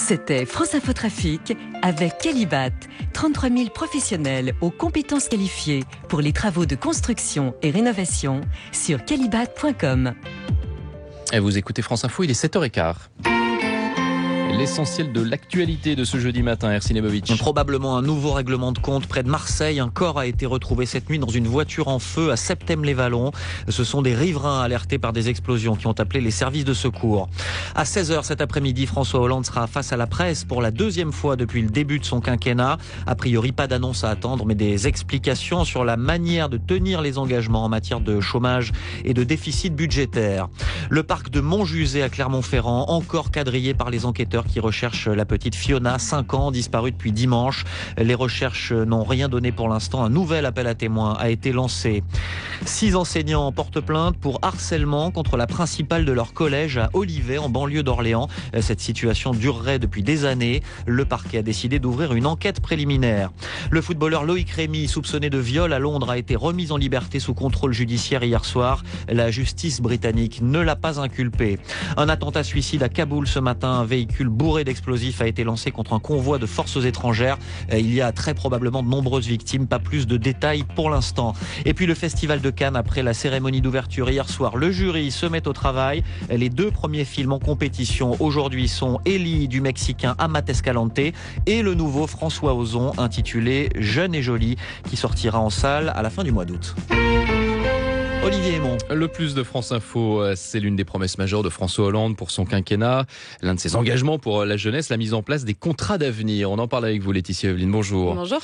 C'était France Info Trafic avec Qualibat. 33 000 professionnels aux compétences qualifiées pour les travaux de construction et rénovation sur qualibat.com. Et vous écoutez France Info, il est 7h15. L'essentiel de l'actualité de ce jeudi matin, Ersin Lebovic. Probablement un nouveau règlement de compte près de Marseille. Un corps a été retrouvé cette nuit dans une voiture en feu à Septèmes-les-Vallons. Ce sont des riverains alertés par des explosions qui ont appelé les services de secours. À 16h cet après-midi, François Hollande sera face à la presse pour la deuxième fois depuis le début de son quinquennat. A priori, pas d'annonce à attendre, mais des explications sur la manière de tenir les engagements en matière de chômage et de déficit budgétaire. Le parc de Montjusé à Clermont-Ferrand, encore quadrillé par les enquêteurs qui recherchent la petite Fiona, 5 ans, disparue depuis dimanche. Les recherches n'ont rien donné pour l'instant. Un nouvel appel à témoins a été lancé. 6 enseignants portent plainte pour harcèlement contre la principale de leur collège à Olivet, en banlieue d'Orléans. Cette situation durerait depuis des années. Le parquet a décidé d'ouvrir une enquête préliminaire. Le footballeur Loïc Rémy, soupçonné de viol à Londres, a été remis en liberté sous contrôle judiciaire hier soir. La justice britannique ne l'a pas inculpé. Un attentat suicide à Kaboul ce matin. Un véhicule bourré d'explosifs a été lancé contre un convoi de forces étrangères. Il y a très probablement de nombreuses victimes, pas plus de détails pour l'instant. Et puis le festival de Cannes, après la cérémonie d'ouverture hier soir, le jury se met au travail. Les 2 premiers films en compétition aujourd'hui sont Ellie du Mexicain Amat Escalante et le nouveau François Ozon intitulé Jeune et Jolie, qui sortira en salle à la fin du mois d'août. Olivier Aymon. Le plus de France Info, c'est l'une des promesses majeures de François Hollande pour son quinquennat. L'un de ses engagements pour la jeunesse, la mise en place des contrats d'avenir. On en parle avec vous, Laetitia Evelyne. Bonjour. Bonjour.